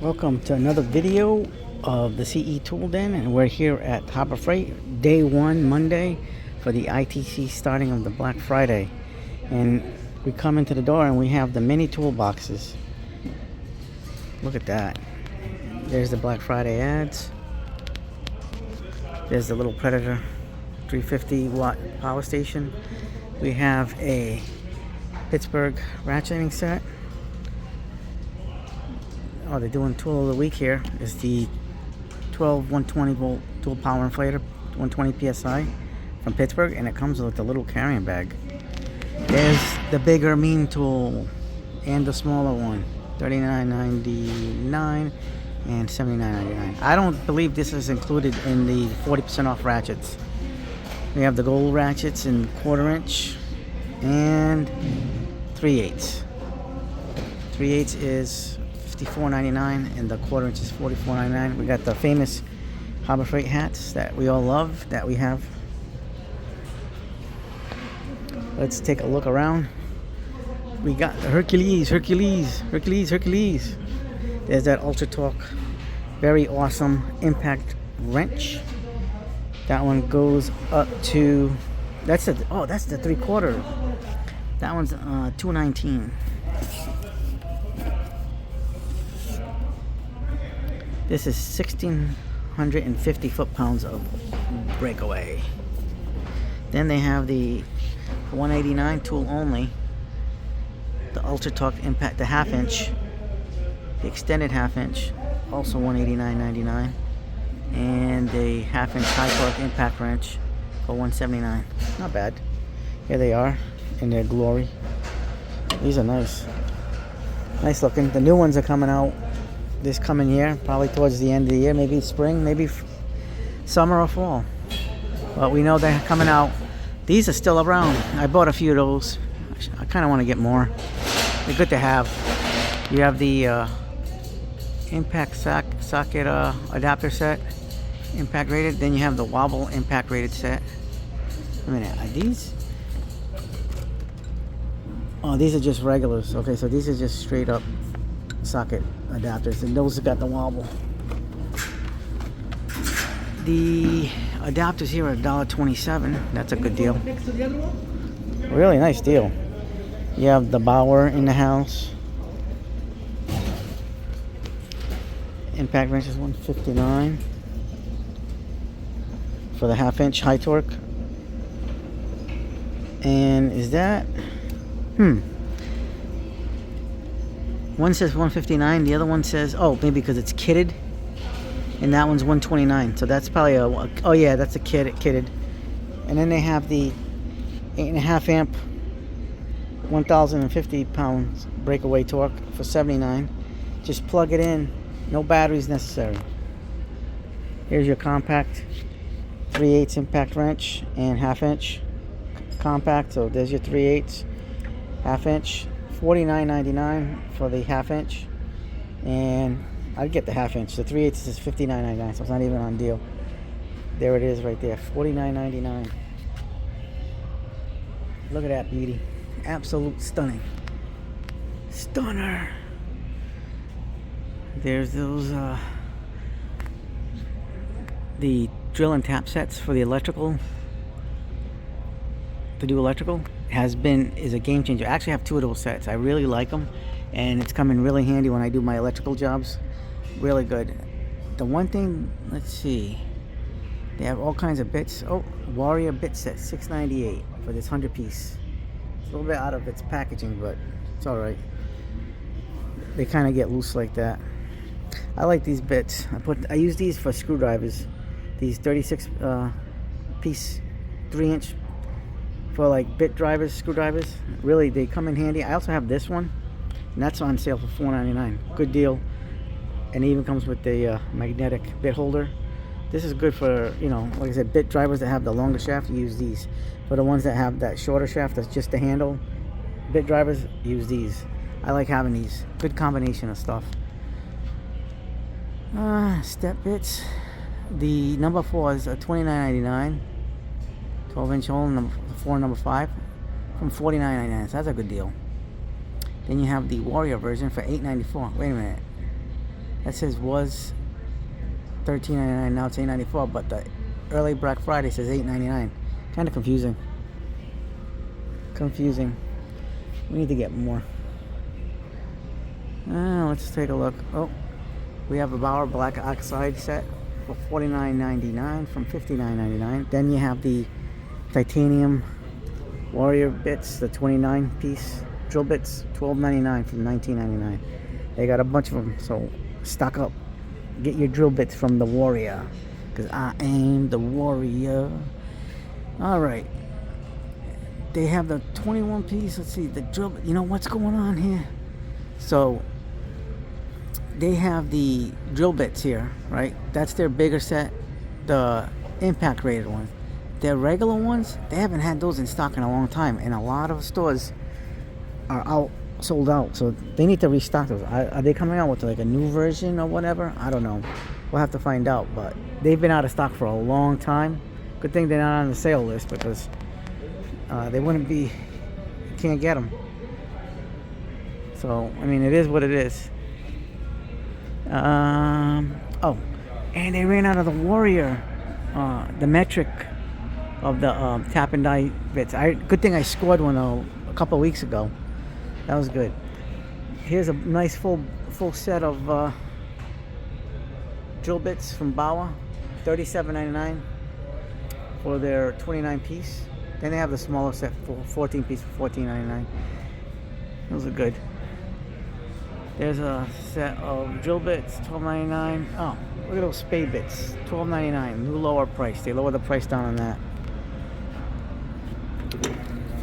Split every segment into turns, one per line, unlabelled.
Welcome to another video of the CE Tool Den, and we're here at Harbor Freight, day one, Monday, for the ITC starting of the Black Friday. And we come into the door and we have the mini toolboxes. Look at that. There's the Black Friday ads. There's the little Predator 350 watt power station. We have a Pittsburgh ratcheting set. Oh, they're doing tool of the week here. Is the 12 120 volt dual power inflator, 120 psi from Pittsburgh, and it comes with a little carrying bag. There's the bigger mean tool and the smaller one, $39.99 and $79.99. I don't believe this is included in the 40% off ratchets. We have the gold ratchets in 1/4 inch and 3/8. 3/8 is $54.99 and the 1/4 inch is $44.99. We got the famous Harbor Freight hats that we all love that we have. Let's take a look around. We got the Hercules. There's that Ultra Torque, very awesome impact wrench. That one goes up to, that's the 3/4. That one's $219. This is 1,650 foot-pounds of breakaway. Then they have the 189 tool only, the Ultra Torque Impact, the 1/2 inch, the extended 1/2 inch, also $189.99, and the 1/2 inch high torque impact wrench for $179. Not bad. Here they are in their glory. These are nice looking. The new ones are coming out this coming year, probably towards the end of the year, maybe spring, maybe summer or fall. But we know they're coming out. These are still around. I bought a few of those. I kind of want to get more. They're good to have. You have the impact socket adapter set, impact rated. Then you have the wobble impact rated set. A minute, are these? Oh, these are just regulars. Okay, so these are just straight up socket adapters, and those have got the wobble. The adapters here are $1.27. That's a good deal. Really nice deal. You have the Bauer in the house. Impact wrench is $159 for the 1/2 inch high torque. And is that one says $159, the other one says, oh, maybe because it's kitted, and that one's $129. So that's probably oh yeah, that's a kitted. And then they have the 8.5 amp, 1,050 pounds breakaway torque for $79. Just plug it in, no batteries necessary. Here's your compact 3/8 impact wrench and 1/2 inch compact. So there's your 3/8, 1/2 inch. $49.99 for the 1/2 inch, and I'd get the 1/2 inch. The 3/8 is $59.99, so it's not even on deal. There it is right there, $49.99. Look at that beauty. Absolute stunning. Stunner. There's those the drill and tap sets for the electrical, to do electrical. Is a game changer. I actually have 2 of those sets. I really like them, and it's come in really handy when I do my electrical jobs. Really good. The one thing, let's see, they have all kinds of bits. Oh, Warrior bit set, $6.98 for this 100 piece. It's a little bit out of its packaging, but it's all right. They kind of get loose like that. I like these bits. I use these for screwdrivers. These 36 piece 3-inch for like bit drivers, screwdrivers. Really, they come in handy. I also have this one, and that's on sale for $4.99. Good deal. And it even comes with the magnetic bit holder. This is good for, like I said, bit drivers that have the longer shaft. Use these. For the ones that have that shorter shaft, that's just the handle, bit drivers, use these. I like having these. Good combination of stuff. Step bits. The number 4 is $29.99. 12-inch hole, number 4 and number 5 from $49.99. So that's a good deal. Then you have the Warrior version for $8.94. Wait a minute. That says was $13.99, now it's $8.94, but the early Black Friday says $8.99. Kind of confusing. We need to get more. Let's take a look. Oh, we have a Bauer Black Oxide set for $49.99 from $59.99. Then you have the titanium Warrior bits, the 29 piece drill bits, $12.99 from $19.99. They got a bunch of them, so stock up. Get your drill bits from the Warrior, because I am the Warrior. Alright, they have the 21 piece. Let's see, the drill. You know what's going on here? So they have the drill bits here, right? That's their bigger set, the impact rated ones. Their regular ones, they haven't had those in stock in a long time, and a lot of stores are sold out, so they need to restock those. Are they coming out with like a new version or whatever? I don't know. We'll have to find out, but they've been out of stock for a long time. Good thing they're not on the sale list, because they wouldn't be, you can't get them. So I mean, it is what it is. Oh, and they ran out of the Warrior, the metric of the tap and die bits. Good thing I scored one a couple weeks ago. That was good. Here's a nice full set of drill bits from Bauer, $37.99 for their 29 piece. Then they have the smaller set for 14 piece for $14.99. Those are good. There's a set of drill bits, $12.99. Oh, look at those spade bits, $12.99. New lower price. They lowered the price down on that.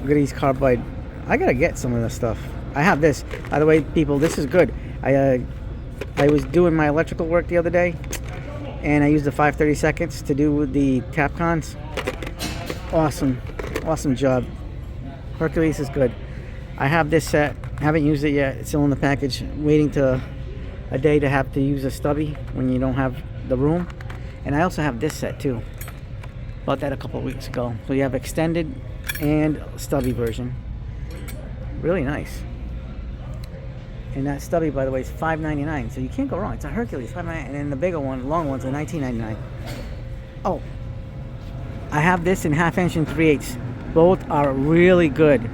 Look at these carbide. I gotta get some of this stuff. I have this. By the way, people, this is good. I was doing my electrical work the other day, and I used the 5/32 to do the Tapcons. Awesome job. Hercules is good. I have this set. Haven't used it yet. It's still in the package. Waiting to a day to have to use a stubby when you don't have the room. And I also have this set too. Bought that a couple of weeks ago. So you have extended and stubby version. Really nice. And that stubby, by the way, is $5.99. So you can't go wrong. It's a Hercules, $5.99. And then the bigger one, long ones, are $19.99. Oh, I have this in 1/2 and 3/8. Both are really good.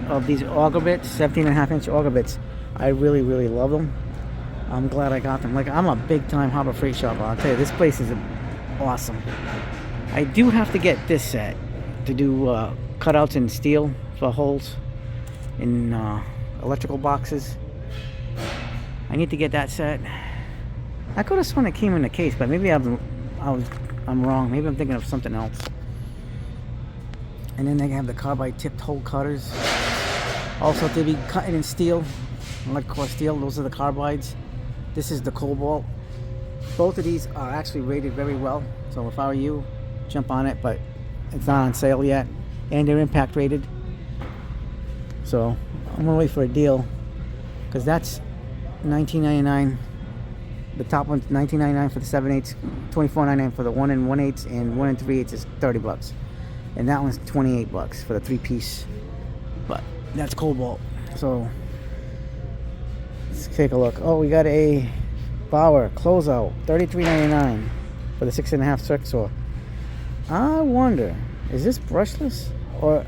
Of these auger bits, 17.5 auger bits. I really love them. I'm glad I got them. Like, I'm a big time Harbor Freight shopper. I'll tell you, this place is awesome. I do have to get this set to do cutouts in steel for holes in electrical boxes. I need to get that set. I could have sworn it came in the case, but maybe I'm wrong. Maybe I'm thinking of something else. And then they have the carbide tipped hole cutters. Also, to be cutting in steel, electrical steel. Those are the carbides. This is the Cobalt. Both of these are actually rated very well. So if I were you, jump on it. But it's not on sale yet, and they're impact rated. So I'm gonna wait for a deal, because that's $19.99. The top one's $19.99 for the 7/8, $24.99 for the 1 1/8, and 1 3/8 is $30. And that one's $28 for the 3-piece. But that's Cobalt. So let's take a look. Oh, we got a Bauer closeout, $33.99 for the 6.5 circ saw. I wonder, is this brushless or?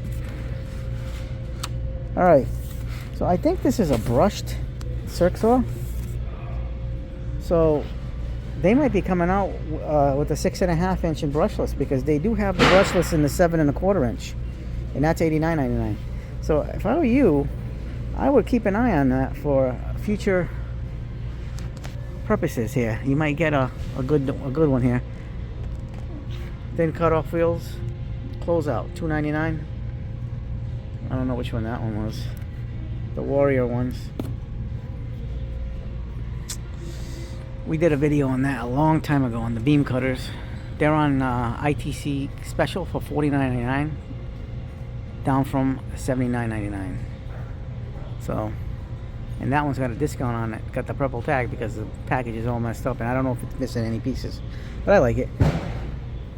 All right, so I think this is a brushed circ saw. So they might be coming out with a 6.5 inch and brushless, because they do have the brushless in the 7 1/4 inch, and that's $89.99. So if I were you, I would keep an eye on that for future purposes. Here, you might get a good one here. Thin cutoff wheels, closeout, $2.99. I don't know which one that one was. The Warrior ones. We did a video on that a long time ago on the beam cutters. They're on ITC special for $49.99, down from $79.99. So, and that one's got a discount on it. Got the purple tag because the package is all messed up, and I don't know if it's missing any pieces, but I like it.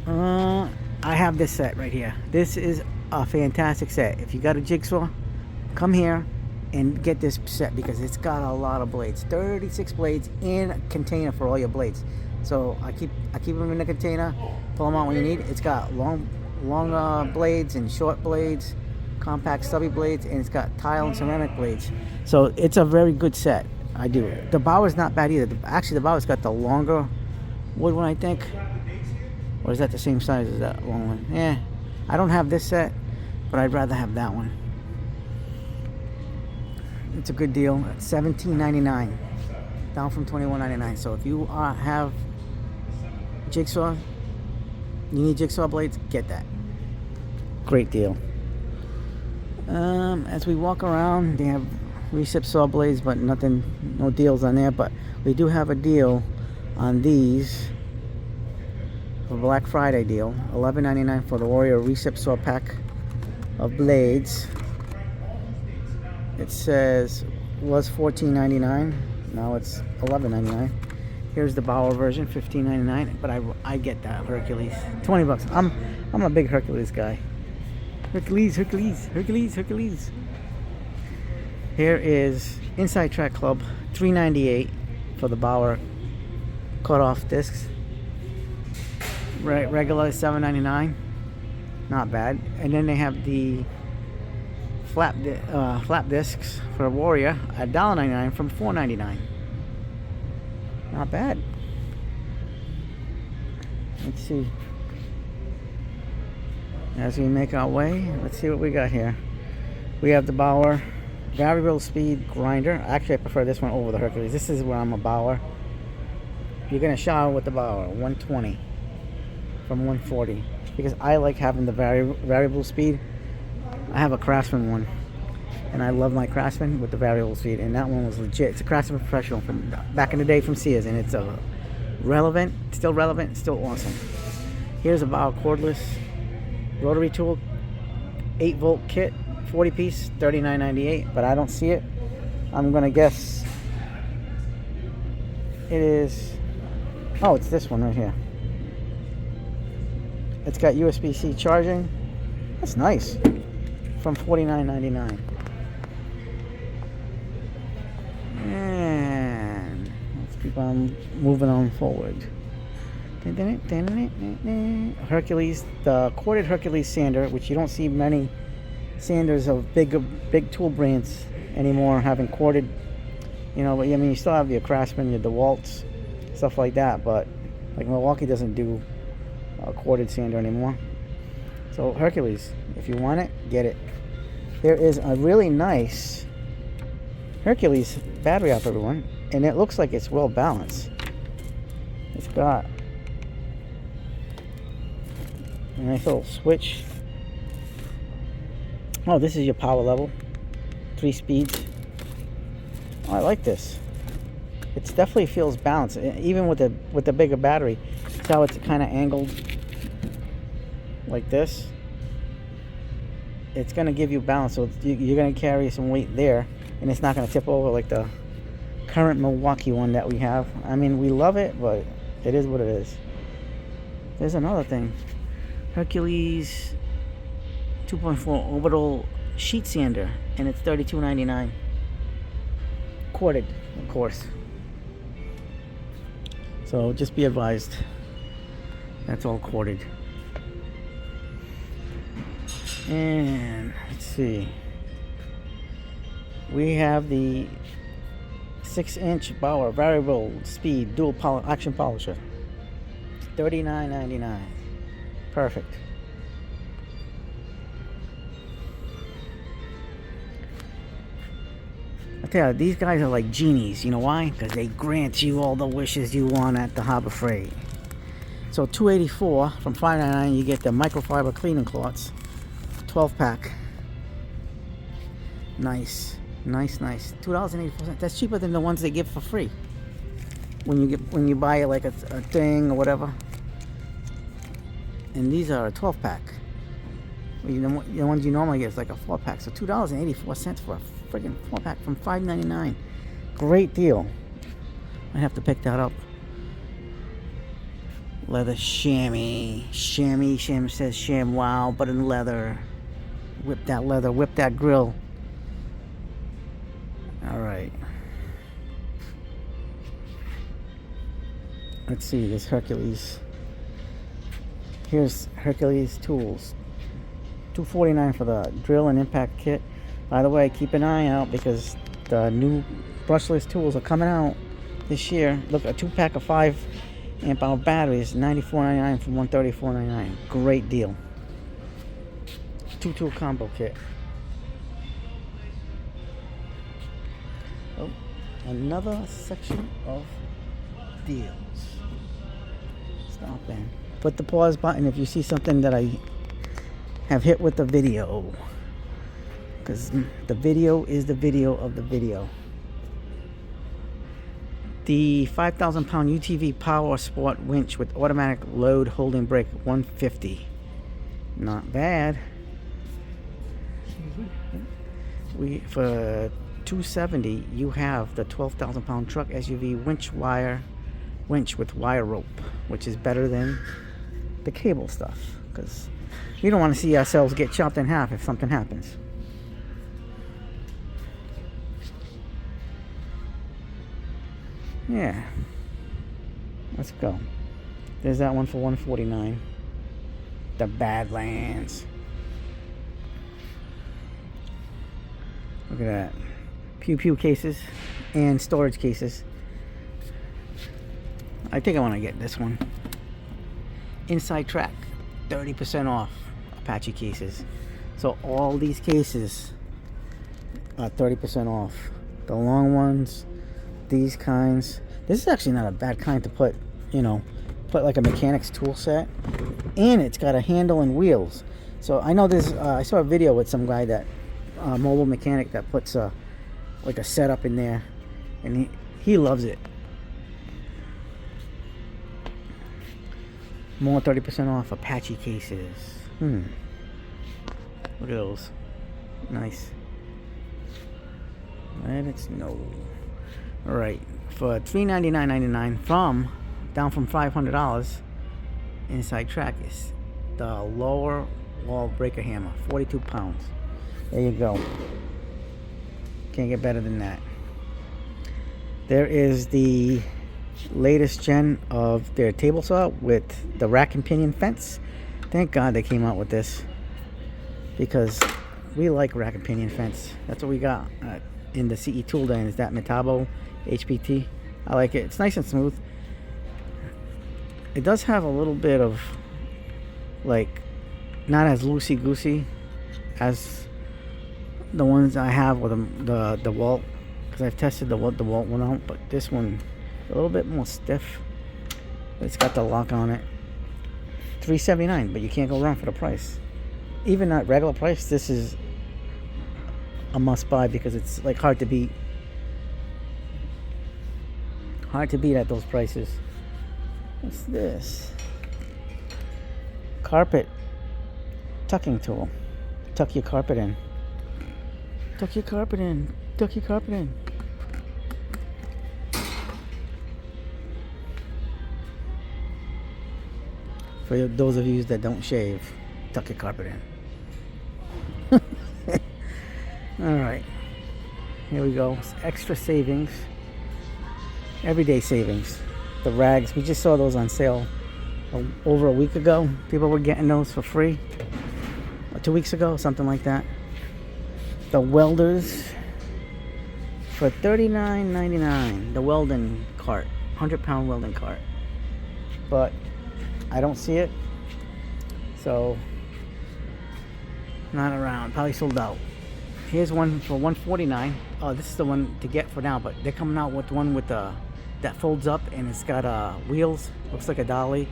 I have this set right here. This is a fantastic set. If you got a jigsaw, come here and get this set because it's got a lot of blades. 36 blades in a container for all your blades. So I keep them in the container, pull them out when you need. It's got long blades and short blades, compact stubby blades, and it's got tile and ceramic blades. So it's a very good set. I do. The Bauer's not bad either. Actually, the Bauer's got the longer wood one, I think. Or is that the same size as that long one? Yeah. I don't have this set, but I'd rather have that one. It's a good deal. It's $17.99, down from $21.99. So if you have jigsaw, you need jigsaw blades, get that. Great deal. As we walk around, they have recip saw blades, but no deals on there. But we do have a deal on these. A Black Friday deal, $11.99 for the Warrior recip saw pack of blades. It says was $14.99, now it's $11.99. Here's the Bauer version, $15.99. But I get that Hercules, $20. I'm a big Hercules guy. Hercules. Here is Inside Track Club, $3.98 for the Bauer cut-off discs. Regular $7.99, not bad. And then they have the flap discs for Warrior at $1.99 from $4.99. Not bad. Let's see. As we make our way, let's see what we got here. We have the Bauer variable speed grinder. Actually, I prefer this one over the Hercules. This is where I'm a Bauer. You're gonna shower with the Bauer 120 from 140 because I like having the variable speed. I have a Craftsman one, and I love my Craftsman with the variable speed, and that one was legit. It's a Craftsman Professional from back in the day from Sears, and it's still relevant, still awesome. Here's a Bauer cordless rotary tool, 8-volt kit, 40 piece, $39.98, but I don't see it. I'm gonna guess it is, oh, it's this one right here. It's got USB-C charging. That's nice. From $49.99. And let's keep on moving on forward. Hercules, the corded Hercules sander, which you don't see many sanders of big tool brands anymore having corded. You know, but I mean, you still have your Craftsman, your DeWalt's, stuff like that, but like Milwaukee doesn't do a corded sander anymore. So Hercules, if you want it, get it. There is a really nice Hercules battery operated one, and it looks like it's well balanced. It's got a nice little switch. Oh, this is your power level, 3 speeds. Oh, I like this. It definitely feels balanced, even with the bigger battery. It's how it's kind of angled like this. It's going to give you balance, so you're going to carry some weight there, and it's not going to tip over like the current Milwaukee one that we have. I mean, we love it, but it is what it is. There's another thing. Hercules 2.4 orbital sheet sander, and it's $32.99. Corded, of course. So just be advised, that's all corded. And let's see, we have the 6-inch Bauer variable speed dual action polisher, $39.99. Perfect. I tell you, these guys are like genies. You know why? Because they grant you all the wishes you want at the Harbor Freight. So $284 from $5.99, you get the microfiber cleaning cloths, 12-pack. Nice. $2.84. That's cheaper than the ones they give for free when you buy like a thing or whatever. And these are a 12-pack. The ones you normally get is like a 4-pack. So $2.84 for a friggin' 4-pack from $5.99. Great deal. I have to pick that up. Leather chamois. Sham says sham wow, but in leather. Whip that leather, whip that grill. let's see, this Hercules. Here's Hercules tools. $249 for the drill and impact kit. By the way, keep an eye out because the new brushless tools are coming out this year. Look, a 2-pack of 5 amp hour batteries, $94.99 from $134.99. Great deal. 2-tool combo kit. Oh, another section of deals. Stop in. Put the pause button if you see something that I have hit with the video, because the video is the video of the video. The 5,000 pound UTV Power Sport winch with automatic load holding brake, $150. Not bad. For $270 you have the 12,000 pound truck SUV winch with wire rope, which is better than the cable stuff, because we don't want to see ourselves get chopped in half if something happens. Yeah, let's go. There's that one for $149. The Badlands. Look at that. Pew pew cases and storage cases. I think I want to get this one. Inside Track, 30% off Apache cases. So all these cases are 30% off. The long ones, these kinds. This is actually not a bad kind to put, put like a mechanic's tool set. And it's got a handle and wheels. So I know this, I saw a video with some guy that, mobile mechanic that puts like a setup in there. And he loves it. More 30% off Apache cases. Look at those. Nice. Let it snow. Alright. For $399.99 down from $500, Inside Track is the lower wall breaker hammer. 42 pounds. There you go. Can't get better than that. There is the latest gen of their table saw with the rack and pinion fence. Thank God they came out with this, because we like rack and pinion fence. That's what we got in the CE tool den, is that Metabo HPT. I like it. It's nice and smooth. It does have a little bit of, like, not as loosey-goosey as the ones I have with the Walt, because I've tested the Walt one out, but this one a little bit more stiff. It's got the lock on it. $379, but you can't go wrong for the price. Even at regular price, this is a must buy, because it's like hard to beat. Hard to beat at those prices. What's this? Carpet tucking tool. Tuck your carpet in. Tuck your carpet in. Tuck your carpet in. For those of you that don't shave, tuck your carpet in. Alright. Here we go. Extra savings. Everyday savings. The rags. We just saw those on sale over a week ago. People were getting those for free. Or 2 weeks ago, something like that. The welders for $39.99. The welding cart. 100-pound welding cart. But I don't see it, so not around. Probably sold out. Here's one for $149. Oh, this is the one to get for now, but they're coming out with one with that folds up and it's got wheels. Looks like a dolly.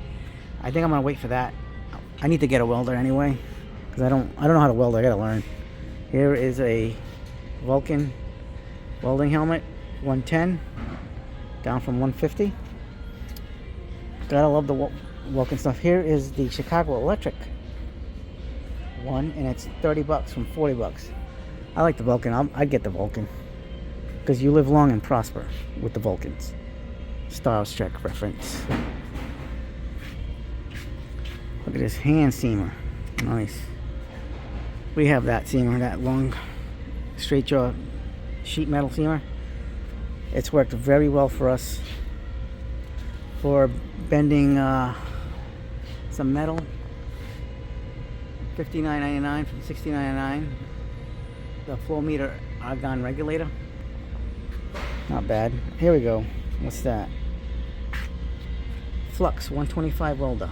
I think I'm gonna wait for that. I need to get a welder anyway, because I don't know how to weld. I gotta learn. Here is a Vulcan welding helmet, $110, down from $150. Gotta love the Vulcan stuff. Here is the Chicago Electric one, and it's $30 from $40. I like the Vulcan. I'd get the Vulcan, because you live long and prosper with the Vulcans. Star Trek reference. Look at this hand seamer. Nice. We have that seamer, that long straight jaw sheet metal seamer. It's worked very well for us. for bending some metal. $59.99 from $69.99. The flow meter argon regulator. Not bad. Here we go. What's that? Flux 125 welder.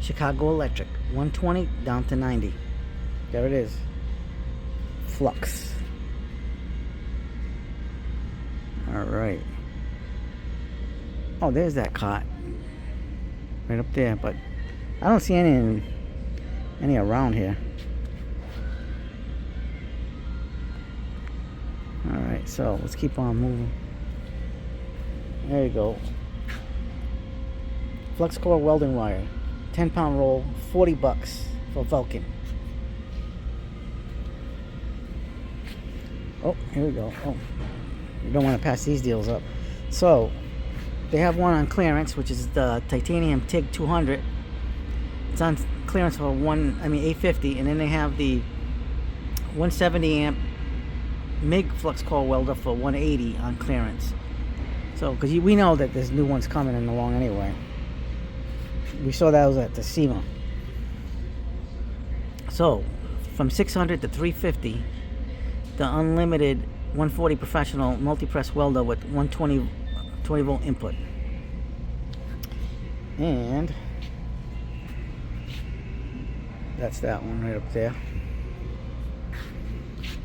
Chicago Electric 120 down to 90. There it is. Flux. All right. Oh, there's that cot right up there, but I don't see any around here. All right, so let's keep on moving. There you go. Flux core welding wire, 10-pound roll, $40 for Vulcan. Oh, here we go. Oh, you don't want to pass these deals up. So they have one on clearance, which is the titanium TIG 200. It's on clearance for $850, and then they have the 170 amp MIG flux core welder for $180 on clearance. So, because we know that there's new ones coming in along anyway. We saw that was at the SEMA. So, from $600 to $350, the unlimited 140 professional multi-press welder with 120 volt input. And that's that one right up there.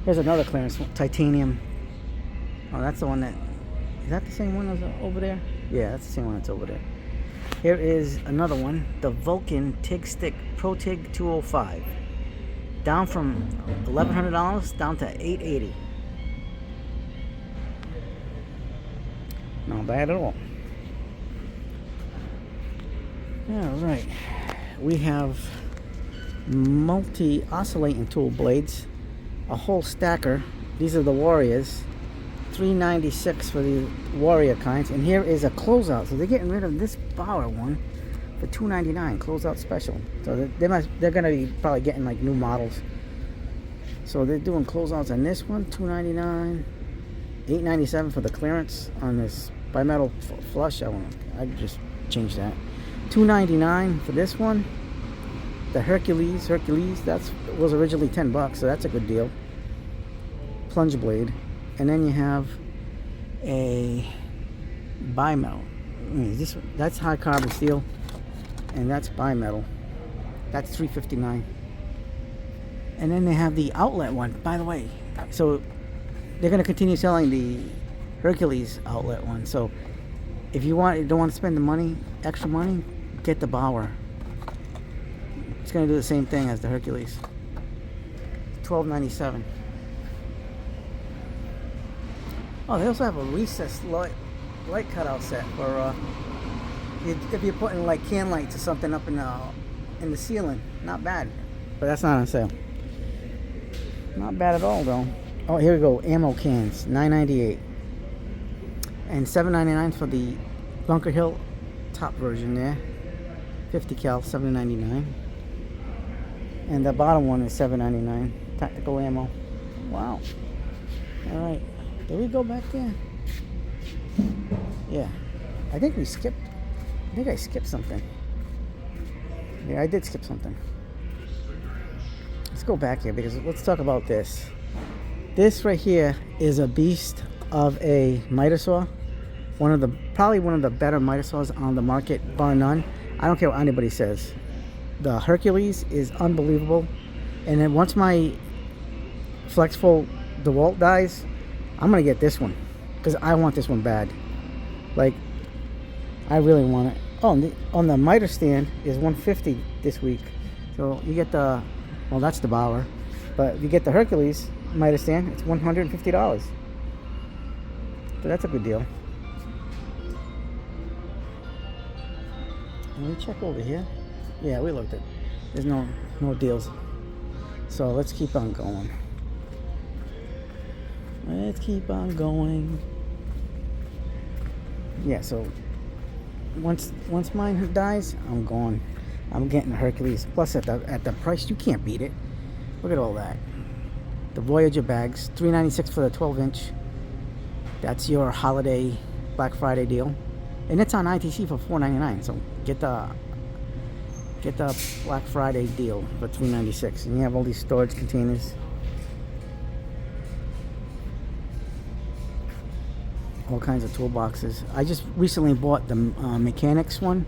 Here's another clearance, titanium. Oh, that's the one that... Is that the same one as over there? Yeah, that's the same one that's over there. Here is another one, the Vulcan TIG Stick Pro TIG 205. Down from $1,100 down to $880. Not bad at all. All right. We have multi-oscillating tool blades. A whole stacker. These are the Warriors. $396 for the Warrior kinds. And here is a closeout. So they're getting rid of this Bauer one for $299. Closeout special. So they're gonna be probably getting like new models. So they're doing closeouts on this one, $299. $897 for the clearance on this bimetal flush. I just changed that. $299 for this one. The Hercules, that was originally $10, so that's a good deal. Plunge blade. And then you have a bimetal. That's high carbon steel, and that's bimetal. That's $359. And then they have the outlet one, by the way. So they're going to continue selling the Hercules outlet one. So if you don't want to spend the money, extra money, get the Bauer. It's going to do the same thing as the Hercules. $12.97. Oh, they also have a recessed light cutout set for if you're putting like can lights or something up in the ceiling. Not bad, but that's not on sale. Not bad at all though. Oh, here we go. Ammo cans, $9.98 and $7.99 for the Bunker Hill top version there. 50 cal, $7.99, and the bottom one is $7.99. Tactical ammo. Wow. All right. Did we go back there? Yeah. I think I skipped something. Yeah, I did skip something. Let's go back here because let's talk about this. This right here is a beast of a miter saw. Probably one of the better miter saws on the market, bar none. I don't care what anybody says. The Hercules is unbelievable. And then once my Flexful DeWalt dies, I'm gonna get this one because I want this one bad. Like, I really want it. Oh, on the miter stand is $150 this week. So you get well, that's the Bauer, but if you get the Hercules miter stand, it's $150. So that's a good deal. Let me check over here. Yeah, we looked at. There's no deals. So let's keep on going. Let's keep on going. Yeah, so once mine dies, I'm going. I'm getting the Hercules. Plus at the price, you can't beat it. Look at all that. The Voyager bags, $396 for the 12-inch. That's your holiday Black Friday deal. and it's on ITC for $4.99. So get the Black Friday deal for $3.96, and you have all these storage containers. All kinds of toolboxes. I just recently bought the Mechanics one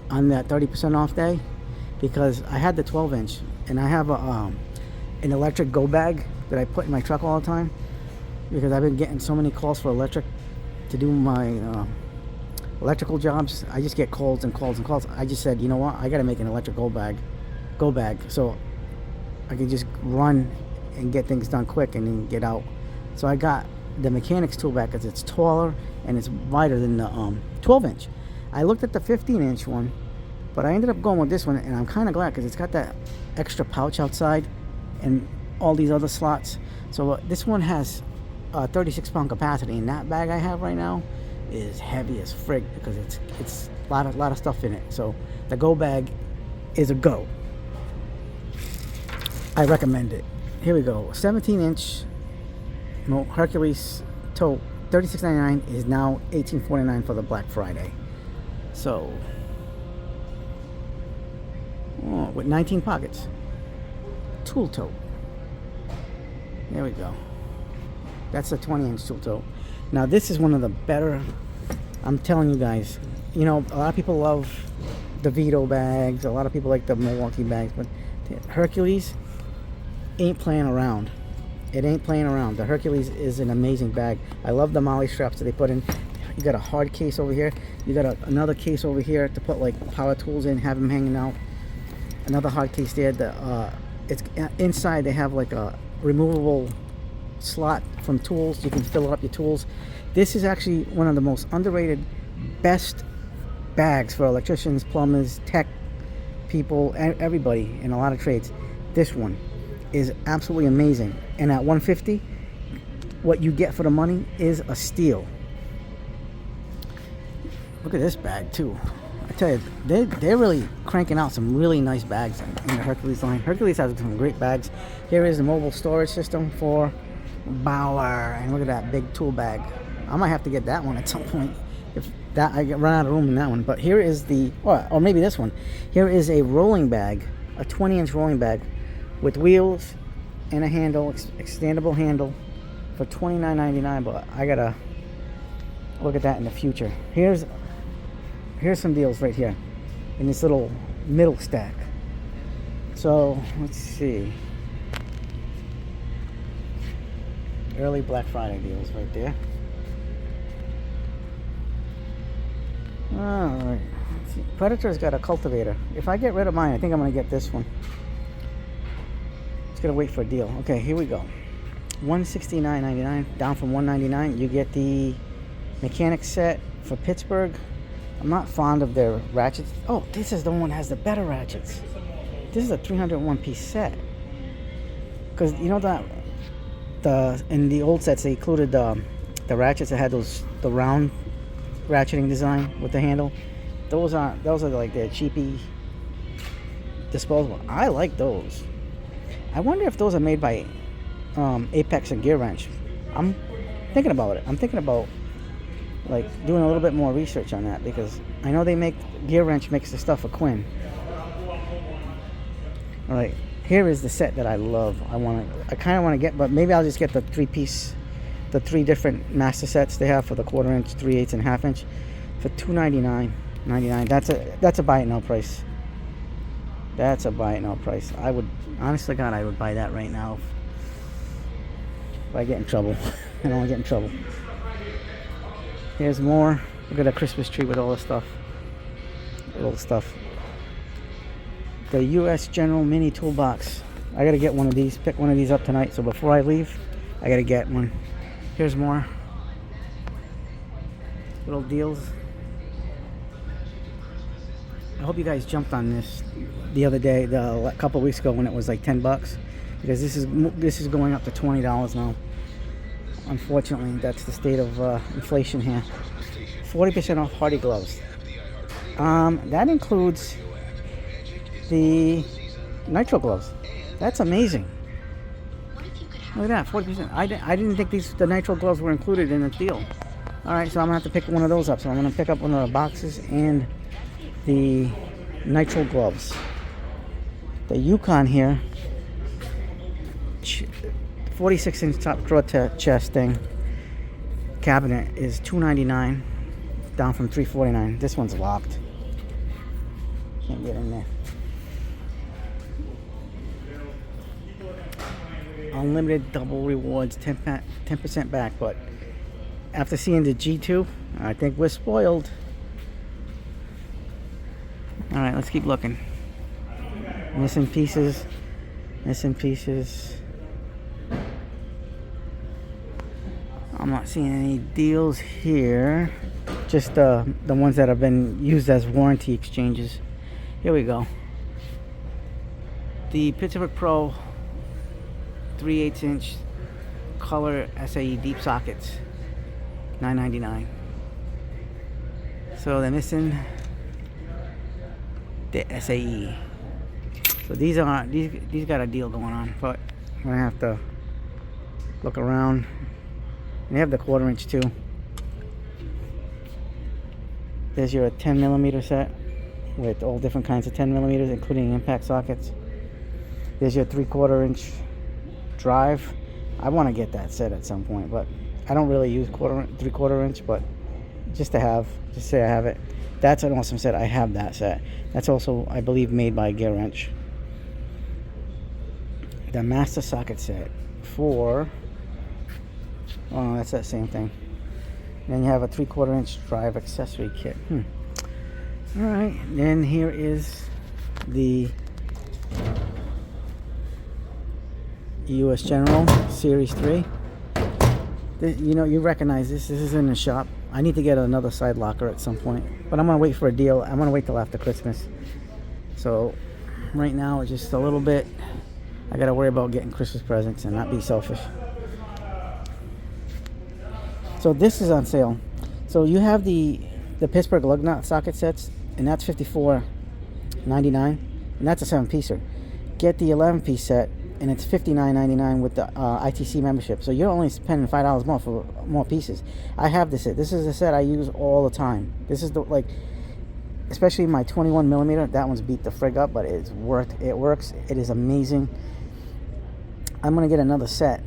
on that 30% off day because I had the 12-inch, and I have an electric go bag that I put in my truck all the time because I've been getting so many calls for electric to do my electrical jobs. I just get calls and calls and calls. I just said, you know what, I gotta make an electric go bag so I can just run and get things done quick and then get out. So I got the Mechanics tool bag because it's taller and it's wider than the 12-inch. I looked at the 15-inch one, but I ended up going with this one, and I'm kind of glad because it's got that extra pouch outside and all these other slots. So this one has 36-pound capacity, and that bag I have right now is heavy as frig because it's a lot of stuff in it. So the go bag is a go. I recommend it. Here we go. 17-inch Hercules tote, $36.99 is now $18.49 for the Black Friday. So, with 19 pockets. Tool tote. There we go. That's a 20-inch tool tote. Now this is one of the better. I'm telling you guys. You know, a lot of people love the Vito bags. A lot of people like the Milwaukee bags, but Hercules ain't playing around. It ain't playing around. The Hercules is an amazing bag. I love the MOLLE straps that they put in. You got a hard case over here. You got another case over here to put like power tools in, have them hanging out. Another hard case there. It's inside. They have like a removable slot from tools. You can fill up your tools. This is actually one of the most underrated, best bags for electricians, plumbers, tech people, everybody in a lot of trades. This one is absolutely amazing, and at $150, what you get for the money is a steal. Look at this bag too. I tell you, they're really cranking out some really nice bags in the Hercules line. Hercules has some great bags. Here is the mobile storage system for Bauer, and look at that big tool bag. I might have to get that one at some point if that I run out of room in that one. But here is the, or maybe this one. Here is a rolling bag, a 20-inch rolling bag with wheels and a handle, extendable handle, for $29.99. But I gotta look at that in the future. Here's some deals right here in this little middle stack. So let's see, early Black Friday deals right there. All right, let's see. Predator's got a cultivator. If I get rid of mine, I think I'm gonna get this one. Gotta wait for a deal. Okay, here we go. $169.99 down from $199. You get the Mechanics set for Pittsburgh. I'm not fond of their ratchets. Oh, this is the one that has the better ratchets. This is a 301-piece set. Because you know that in the old sets they included the ratchets that had the round ratcheting design with the handle. Those are like the cheapy disposable. I like those. I wonder if those are made by Apex and Gear Wrench. I'm thinking about it. I'm thinking about like doing a little bit more research on that because I know Gear Wrench makes the stuff for Quinn. All right, here is the set that I love. I kind of want to get, but maybe I'll just get the three different master sets they have for the 1/4 inch, 3/8, and 1/2 inch for $299.99. That's a buy it now price. That's a buy it now price. I would, honest to God, I would buy that right now if I get in trouble. I don't want to get in trouble. Here's more. Look at a Christmas tree with all this stuff. Little stuff. The U.S. General Mini Toolbox. I gotta get one of these. Pick one of these up tonight. So before I leave, I gotta get one. Here's more. Little deals. I hope you guys jumped on this the other day, a couple weeks ago when it was like $10, because this is going up to $20 now. Unfortunately, that's the state of inflation here. 40% off Hardy gloves. That includes the nitro gloves. That's amazing. Look at that, 40%. I didn't think the nitro gloves were included in the deal. Alright, so I'm gonna have to pick one of those up. So I'm gonna pick up one of the boxes and the nitrile gloves. The Yukon here, 46-inch top drawer chest thing cabinet is $299, down from $349. This one's locked. Can't get in there. Unlimited double rewards, 10% back, but after seeing the G2, I think we're spoiled. Alright, let's keep looking. Missing pieces. I'm not seeing any deals here. Just the ones that have been used as warranty exchanges. Here we go. The Pittsburgh Pro 3/8-inch color SAE deep sockets, $9.99. So they're missing the SAE. So these got a deal going on, but I'm gonna have to look around. And they have the 1/4-inch too. There's your 10mm set with all different kinds of 10mm, including impact sockets. There's your 3/4-inch drive. I want to get that set at some point, but I don't really use 3/4-inch, but just say I have it. That's an awesome set. I have that set. That's also, I believe, made by Gear Wrench. The master socket set for, oh, that's that same thing. Then you have a 3/4-inch drive accessory kit. Alright, then here is the US General Series 3. You know, you recognize this. This is in the shop. I need to get another side locker at some point, but I'm going to wait for a deal. I'm going to wait till after Christmas. So right now it's just a little bit, I got to worry about getting Christmas presents and not be selfish. So this is on sale. So you have the Pittsburgh lug nut socket sets, and that's $54.99, and that's a 7-piecer. Get the 11-piece set, and it's $59.99 with the ITC membership. So you're only spending $5 more for more pieces. I have this set. This is a set I use all the time. This is the, like, especially my 21mm. That one's beat the frig up, but it works. It is amazing. I'm gonna get another set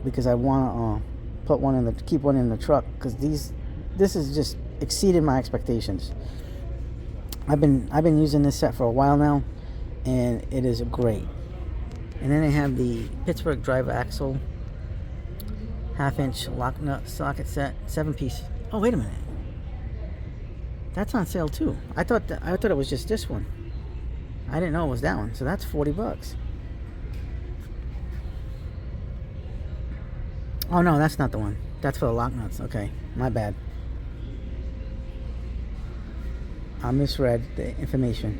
because I want to keep one in the truck, because this is just exceeded my expectations. I've been using this set for a while now, and it is great. And then they have the Pittsburgh drive axle 1/2-inch lock nut socket set, 7-piece. Oh, wait a minute, that's on sale too. I thought it was just this one. I didn't know it was that one. So that's $40. Oh no, that's not the one. That's for the lock nuts. Okay, my bad. I misread the information.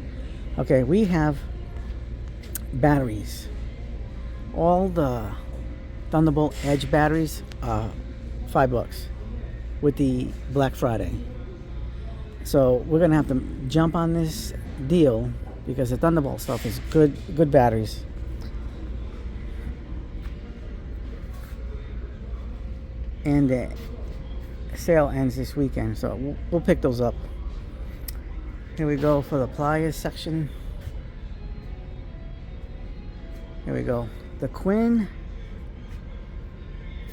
Okay, we have batteries. All the Thunderbolt Edge batteries, $5 with the Black Friday. So we're gonna have to jump on this deal because the Thunderbolt stuff is good batteries. And the sale ends this weekend, so we'll pick those up. Here we go for the pliers section. Here we go. The Quinn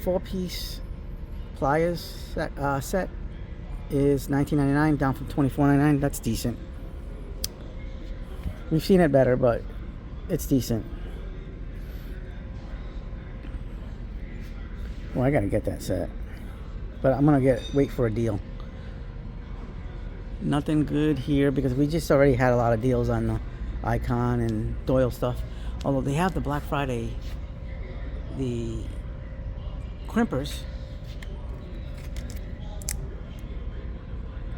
4-piece pliers set is $19.99, down from $24.99. That's decent. We've seen it better, but it's decent. Well, I gotta get that set, but I'm gonna wait for a deal. Nothing good here because we just already had a lot of deals on the Icon and Doyle stuff. Although they have the Black Friday, the crimpers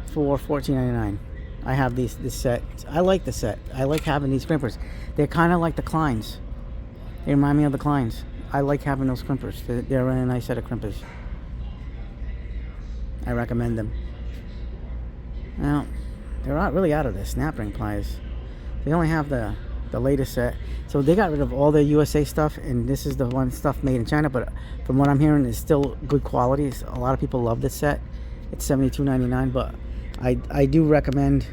for $14.99. I have this set. I like the set. I like having these crimpers. They're kind of like the Kleins. They remind me of the Kleins. I like having those crimpers. They're a really nice set of crimpers. I recommend them. Now, they're not really out of the snap ring pliers. They only have the latest set. So they got rid of all their USA stuff, and this is the one stuff made in China, but from what I'm hearing, it's still good quality. A lot of people love this set. it's $72.99. But I do recommend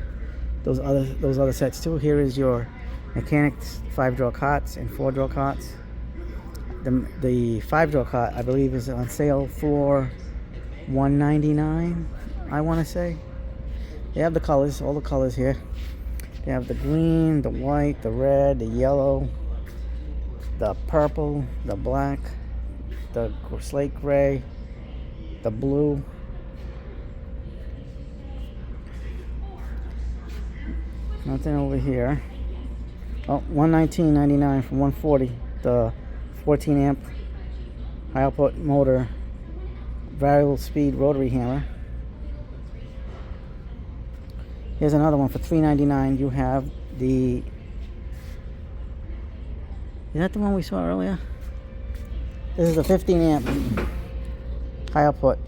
those other sets too. Here is your Mechanics 5-drawer cots and 4-drawer cots. The 5-drawer cot, I believe, is on sale for $199. I want to say. They have the colors, all the colors here. They have the green, the white, the red, the yellow, the purple, the black, the slate gray, the blue. Nothing over here. Oh, $119.99 from $140. The 14 amp high output motor, variable speed rotary hammer. Here's another one for $3.99. You have the... Is that the one we saw earlier? This is a 15 amp high output.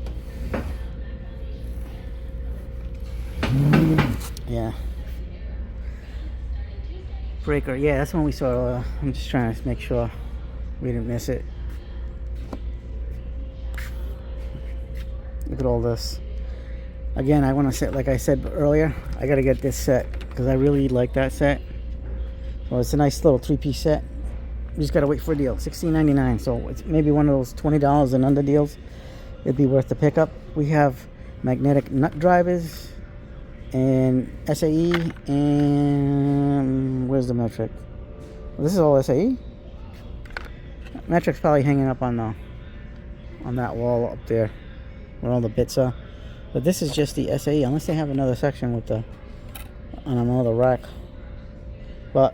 Yeah. Breaker. Yeah, that's the one we saw earlier. I'm just trying to make sure we didn't miss it. Look at all this. Again, I want to say, like I said earlier, I got to get this set because I really like that set. Well, it's a nice little 3-piece set. You just got to wait for a deal. $16.99. So it's maybe one of those $20 and under deals. It'd be worth the pickup. We have magnetic nut drivers and SAE, and where's the metric? Well, this is all SAE. Metric's probably hanging up on that wall up there where all the bits are. But this is just the SAE, unless they have another section with the on another rack. But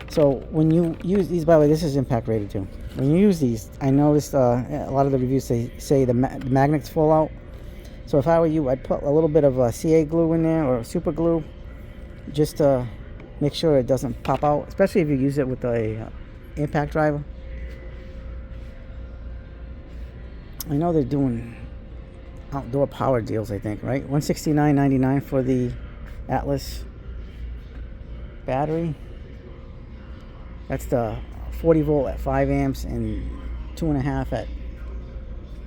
so when you use these, by the way, this is impact rated too. When you use these, I noticed a lot of the reviews say the magnets fall out. So if I were you, I'd put a little bit of CA glue in there or super glue, just to make sure it doesn't pop out, especially if you use it with a impact driver. I know they're doing outdoor power deals, I think, right? $169.99 for the Atlas battery. That's the 40 volt at 5 amps and 2.5 at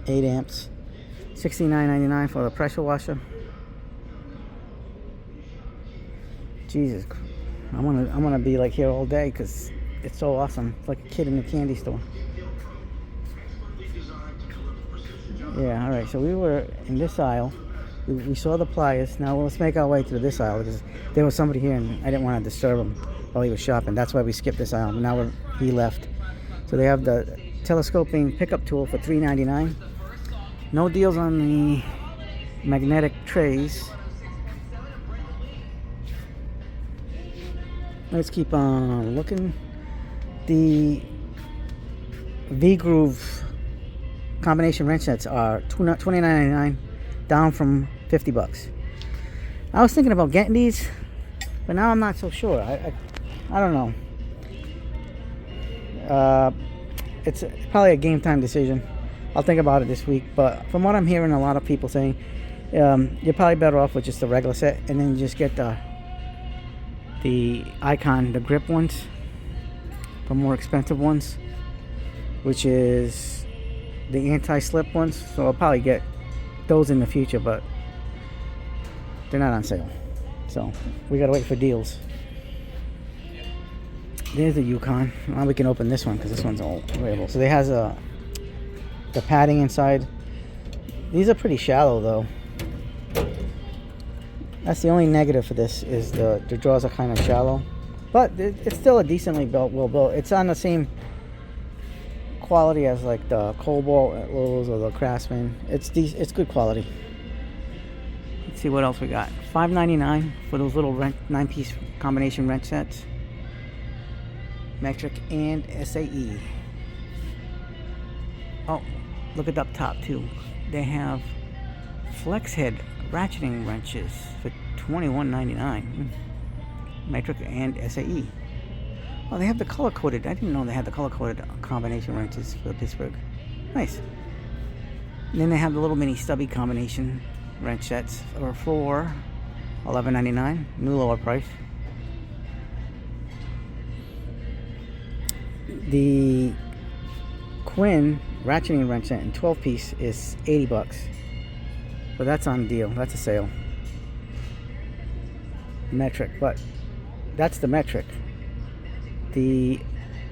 8 amps. $69.99 for the pressure washer. Jesus, I'm gonna be like here all day because it's so awesome. It's like a kid in a candy store. Yeah, all right. So we were in this aisle. We saw the pliers. Now let's make our way to this aisle because there was somebody here and I didn't want to disturb him while he was shopping. That's why we skipped this aisle. Now he left. So they have the telescoping pickup tool for $3.99. No deals on the magnetic trays. Let's keep on looking. The V-Groove combination wrench sets are $29.99, down from $50. I was thinking about getting these, but now I'm not so sure. I don't know. It's probably a game time decision. I'll think about it this week, but from what I'm hearing a lot of people saying, you're probably better off with just the regular set and then just get the Icon, the grip ones, the more expensive ones, which is the anti-slip ones. So I'll probably get those in the future, but they're not on sale, so we gotta wait for deals. There's the Yukon. Now we can open this one because this one's all available. So it has the padding inside. These are pretty shallow though. That's the only negative for this, is the drawers are kind of shallow, but it's still a decently well built. It's on the same quality as like the Cobalt at Lowe's or the Craftsman. It's good quality. Let's see what else we got. $5.99 for those little 9-piece combination wrench sets. Metric and SAE. Oh, look at up top too. They have flex head ratcheting wrenches for $21.99. Metric and SAE. Oh, they have the color coded. I didn't know they had the color coded combination wrenches for Pittsburgh. Nice. And then they have the little mini stubby combination wrench sets for $11.99. New lower price. The Quinn ratcheting wrench set in 12-piece is $80. So that's on deal. That's a sale. Metric, but that's the metric. The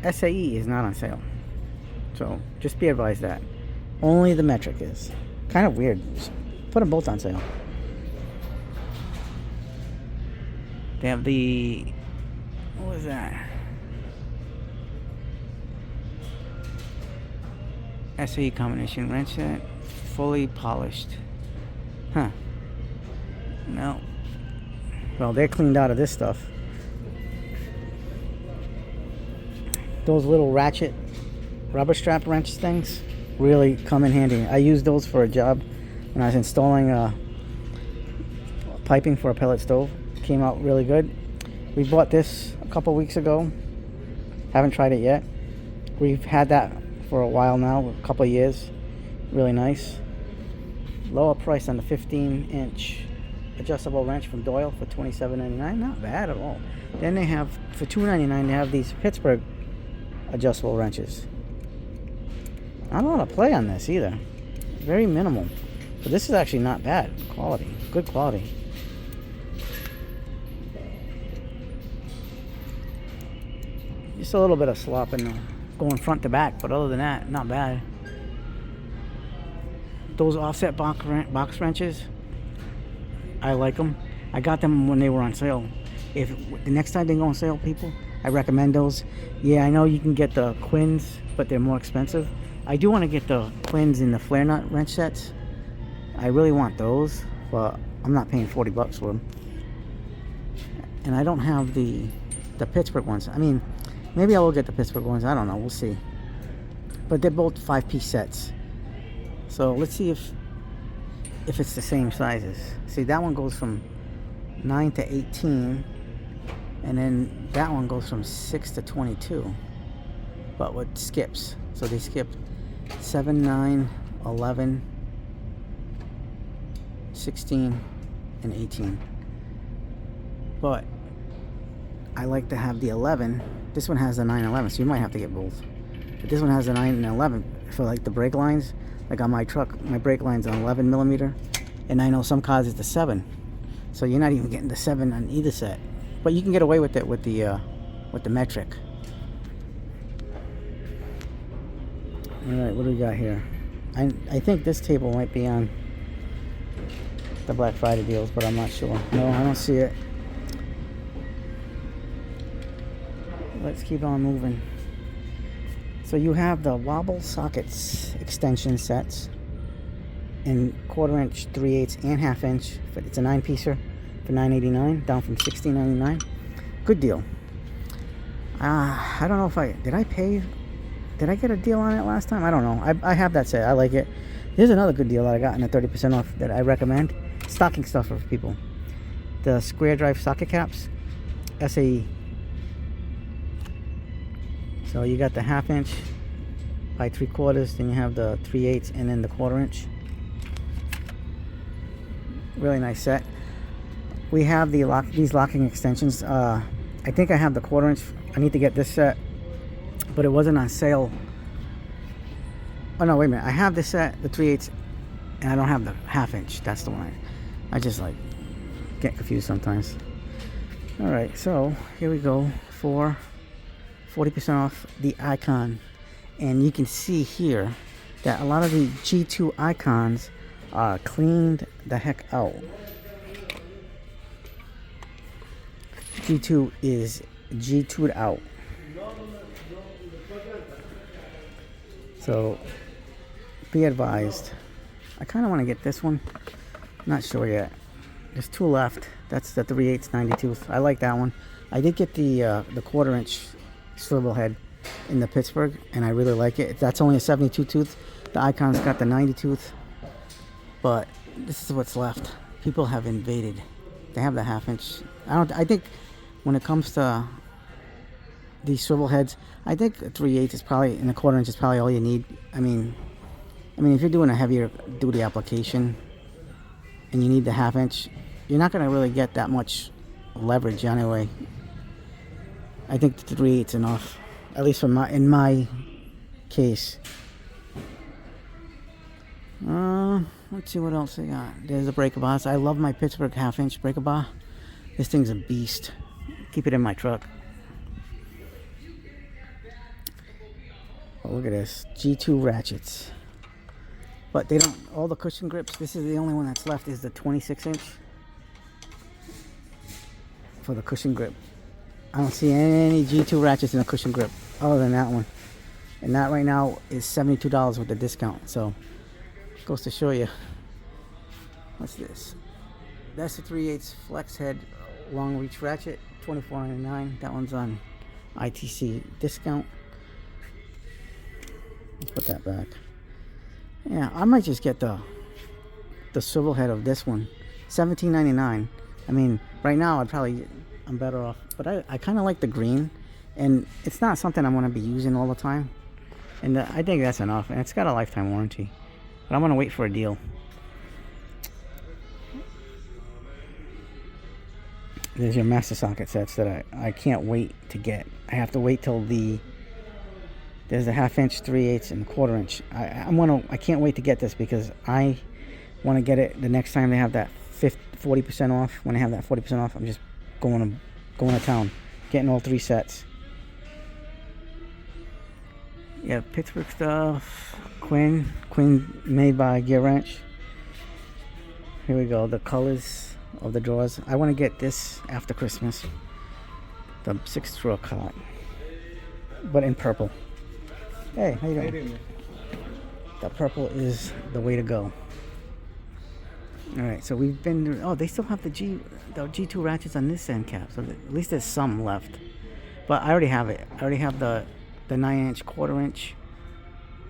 SAE is not on sale. So just be advised that. Only the metric is. Kind of weird. Put them both on sale. They have the... what was that? SAE combination wrench set. Fully polished. Huh. No. Well, they're cleaned out of this stuff. Those little ratchet rubber strap wrench things really come in handy. I used those for a job when I was installing piping for a pellet stove. Came out really good. We bought this a couple weeks ago. Haven't tried it yet. We've had that for a while now, a couple of years. Really nice. Lower price on the 15-inch adjustable wrench from Doyle for $27.99. Not bad at all. Then they have, for $2.99, they have these Pittsburgh adjustable wrenches. Not a lot of play on this either. Very minimal. But this is actually not bad quality. Good quality. Just a little bit of slop in the going front to back, but other than that, not bad. Those offset box wrenches, I like them. I got them when they were on sale. If the next time they go on sale, people, I recommend those. Yeah, I know you can get the Quins, but they're more expensive. I do want to get the Quins in the flare nut wrench sets. I really want those, but I'm not paying 40 bucks for them. And I don't have the Pittsburgh ones. I mean, maybe I will get the Pittsburgh ones. I don't know. We'll see. But they're both 5-piece sets. So let's see if it's the same sizes. See, that one goes from 9 to 18, and then that one goes from 6 to 22, but with skips. So they skip 7, 9, 11, 16, and 18. But I like to have the 11. This one has the 9 and 11, so you might have to get both. But this one has the 9 and 11 for like the brake lines. Like on my truck, my brake line's on 11 millimeter, and I know some cars it's the 7. So you're not even getting the 7 on either set. But you can get away with it with the metric. Alright, what do we got here? I think this table might be on the Black Friday deals, but I'm not sure. No, I don't see it. Let's keep on moving. So you have the wobble sockets extension sets in 1/4 inch, 3/8, and 1/2 inch. It's a 9-piecer for $9.89, down from $16.99. Good deal. I don't know if did I get a deal on it last time? I don't know. I have that set. I like it. Here's another good deal that I got in a 30% off that I recommend. Stocking stuffer for people. The square drive socket caps, SAE. So you got the 1/2 inch by 3/4, then you have the 3/8, and then the 1/4 inch. Really nice set. We have these locking extensions. I think I have the 1/4 inch. I need to get this set, but it wasn't on sale. Oh no, wait a minute. I have this set, the 3/8, and I don't have the 1/2 inch. That's the one. I just like get confused sometimes. All right, so here we go for 40% off the Icon, and you can see here that a lot of the G2 Icons are cleaned the heck out. G2 is G2'd out. So be advised. I kind of want to get this one. Not sure yet. There's 2 left. That's the 3/8 92. I like that one. I did get the 1/4 inch swivel head in the Pittsburgh, and I really like it. That's only a 72 tooth. The Icon's got the 90 tooth, but this is what's left. People have invaded. They have the 1/2 inch. I think when it comes to these swivel heads, I think 3/8 is probably, and a 1/4 inch is probably all you need. I mean, if you're doing a heavier duty application and you need the 1/2 inch, you're not going to really get that much leverage anyway. I think the 3/8 is enough, at least in my case. Let's see what else they got. There's a breaker bar. I love my Pittsburgh half-inch breaker bar. This thing's a beast. Keep it in my truck. Oh, look at this. G2 ratchets. But they don't, all the cushion grips, this is the only one that's left, is the 26-inch for the cushion grip. I don't see any G2 ratchets in a cushion grip other than that one. And that right now is $72 with the discount. So, goes to show you. What's this? That's the 3/8 flex head long reach ratchet, $24.99. That one's on ITC discount. Let's put that back. Yeah, I might just get the swivel head of this one, $17.99. I mean, right now I'm better off, but I kind of like the green, and it's not something I'm going to be using all the time, and I think that's enough, and it's got a lifetime warranty, but I'm going to wait for a deal. There's your master socket sets that I can't wait to get. I have to wait till there's the half-inch, 3/8, and 1/4 inch. I can't wait to get this because I want to get it the next time they have that 40% off. When they have that 40% off, I'm just going to town, getting all 3 sets. Yeah, Pittsburgh stuff. Quinn made by Gear Wrench. Here we go. The colors of the drawers. I want to get this after Christmas. The 6-drawer cot, but in purple. Hey, how you doing? The purple is the way to go. Alright, so we've been... Oh, they still have the G2 ratchets on this end cap. So at least there's some left. But I already have it. I already have the 9-inch, 1/4 inch.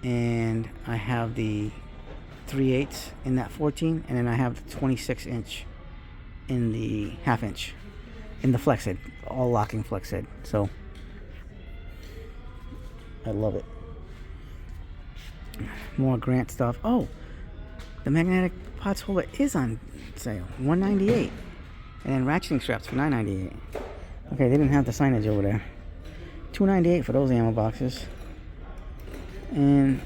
And I have the 3/8 in that 14. And then I have the 26-inch in the half-inch. In the flex head. All locking flex head. So, I love it. More Grant stuff. Oh, the magnetic pots holder is on sale, $198, and then ratcheting straps for $9.98. Okay, they didn't have the signage over there. $2.98 for those ammo boxes, and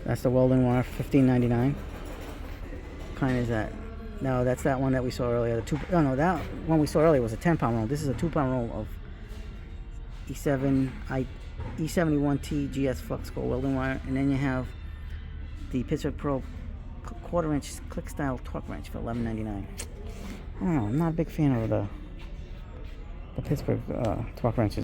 that's the welding wire, $15.99. What kind is that? No, that's that one that we saw earlier. That one we saw earlier was a 10-pound roll. This is a 2-pound roll of E71T GS Flux Core welding wire, and then you have the Pittsburgh Pro 1/4 inch click style torque wrench for $11.99. I don't know, I'm not a big fan of the Pittsburgh torque wrenches.